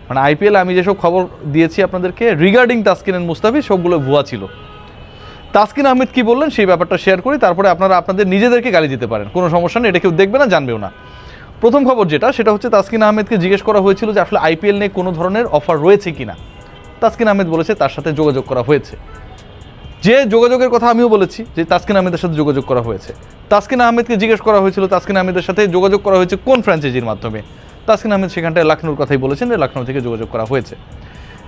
মানে আইপিএল আমি যেসব খবর দিয়েছি আপনাদেরকে রিগার্ডিং তাসকিন এন্ড মুস্তাফিজ সবগুলো ভুয়া ছিল। তাসকিন আহমেদ কি বললেন সেই ব্যাপারটা শেয়ার করি, তারপরে আপনারা আপনাদের নিজেদেরকে গালি দিতে পারেন, কোনো সমস্যা নেই, এটা কেউ দেখবে না জানবেও না। প্রথম খবর যেটা, সেটা হচ্ছে তাসকিন আহমেদকে জিজ্ঞেস করা হয়েছিল যে আসলে আইপিএল নিয়ে কোনো ধরনের অফার রয়েছে কিনা। তাসকিন আহমেদ বলেছে তার সাথে যোগাযোগ করা হয়েছে। যে যোগাযোগের কথা আমিও বলেছি যে তাসকিন আহমেদের সাথে যোগাযোগ করা হয়েছে। তাসকিন আহমেদকে জিজ্ঞেস করা হয়েছিল তাসকিন আহমেদের সাথে যোগাযোগ করা হয়েছে কোন ফ্র্যাঞ্চাইজির মাধ্যমে। তাসকিন আহমেদ সেখানটায় লখনৌর কথাই বলেছেন যে লখনৌ থেকে যোগাযোগ করা হয়েছে।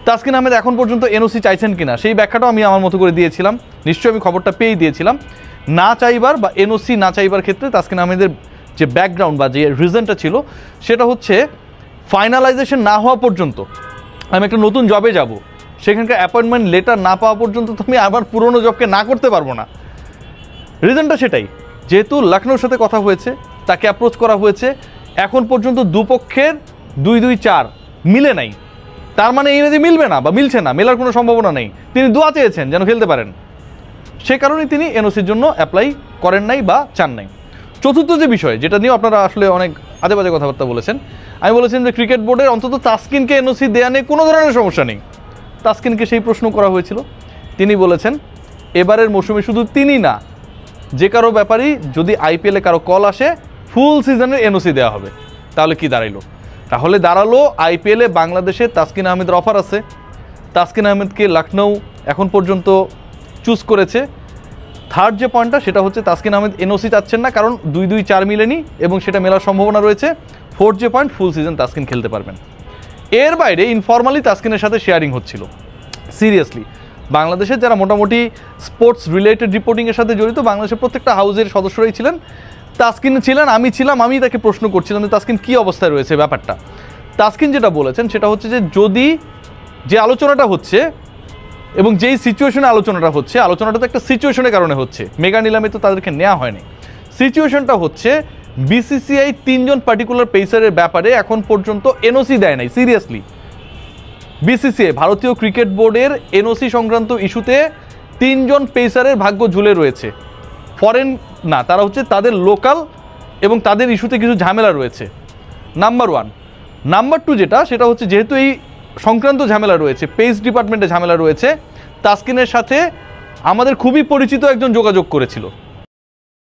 তাসকিন আহমেদ এখন পর্যন্ত এনওসি চাইছেন কিনা সেই ব্যাখ্যাটাও আমি আমার মতো করে দিয়েছিলাম, নিশ্চয়ই আমি খবরটা পেয়েই দিয়েছিলাম। না চাইবার বা এনওসি না চাইবার ক্ষেত্রে তাসকিন আহমেদের যে ব্যাকগ্রাউন্ড বা যে রিজনটা ছিল সেটা হচ্ছে ফাইনালাইজেশন না হওয়া পর্যন্ত আমি একটা নতুন জবে যাব, সেখানকার অ্যাপয়েন্টমেন্ট লেটার না পাওয়া পর্যন্ত তো আমি আবার পুরনো জবকে না করতে পারবো না। রিজনটা সেটাই, যেহেতু লখনৌর সাথে কথা হয়েছে, তাকে অ্যাপ্রোচ করা হয়েছে, এখন পর্যন্ত দুপক্ষের 2-2-4 মিলে নাই, তার মানে এই না যে মিলবে না বা মিলছে না, মেলার কোনো সম্ভাবনা নেই। তিনি দোয়া চেয়েছেন যেন খেলতে পারেন, সে কারণেই তিনি এনওসির জন্য অ্যাপ্লাই করেন নাই বা চান নাই। চতুর্থ যে বিষয় যেটা নিয়েও আপনারা আসলে অনেক আজে বাজে কথাবার্তা বলেছেন, আমি বলেছেন যে ক্রিকেট বোর্ডের অন্তত তাসকিনকে এনওসি দেয়া নিয়ে কোনো ধরনের সমস্যা নেই। তাসকিনকে সেই প্রশ্ন করা হয়েছিল, তিনি বলেছেন এবারের মৌসুমে শুধু তিনি না, যে কারো ব্যাপারেই যদি আইপিএলে কারো কল আসে ফুল সিজনের এনওসি দেওয়া হবে। তাহলে কি দাঁড়াইলো? তাহলে দাঁড়ালো আইপিএলে বাংলাদেশে তাসকিন আহমেদের অফার আছে, তাসকিন আহমেদকে লখনৌ এখন পর্যন্ত চুজ করেছে। থার্ড যে পয়েন্টটা সেটা হচ্ছে তাসকিন আহমেদ এনওসি চাচ্ছেন না, কারণ 2-2-4 মিলেনি এবং সেটা মেলার সম্ভাবনা রয়েছে। ফোর্থ যে পয়েন্ট, ফুল সিজন তাসকিন খেলতে পারবেন। এর বাইরে ইনফর্মালি তাসকিনের সাথে শেয়ারিং হচ্ছিল। সিরিয়াসলি বাংলাদেশের যারা মোটামুটি স্পোর্টস রিলেটেড রিপোর্টিংয়ের সাথে জড়িত, বাংলাদেশের প্রত্যেকটা হাউজের সদস্যরাই ছিলেন, তাসকিন ছিলেন, আমি ছিলাম, আমি তাকে প্রশ্ন করছিলাম যে তাসকিন কী অবস্থায় রয়েছে ব্যাপারটা। তাসকিন যেটা বলেছেন সেটা হচ্ছে যে যদি যে আলোচনাটা হচ্ছে এবং যেই সিচুয়েশনে আলোচনাটা হচ্ছে, আলোচনাটা তো একটা সিচুয়েশনের কারণে হচ্ছে, মেগা নিলামে তো তাদেরকে নেওয়া হয়নি। সিচুয়েশনটা হচ্ছে বিসিসিআই 3 জন পার্টিকুলার পেসারের ব্যাপারে এখন পর্যন্ত এনওসি দেয় নাই। সিরিয়াসলি বিসিসিআই ভারতীয় ক্রিকেট বোর্ডের এনওসি সংক্রান্ত ইস্যুতে 3 জন পেসারের ভাগ্য ঝুলে রয়েছে। ফরেন না, তারা হচ্ছে তাদের লোকাল এবং তাদের ইস্যুতে কিছু ঝামেলা রয়েছে, নাম্বার 1। নাম্বার 2 যেটা, সেটা হচ্ছে যেহেতু এই সংক্রান্ত ঝামেলা রয়েছে, পেস ডিপার্টমেন্টে ঝামেলা রয়েছে, তাসকিনের সাথে আমাদের খুবই পরিচিত একজন যোগাযোগ করেছিল।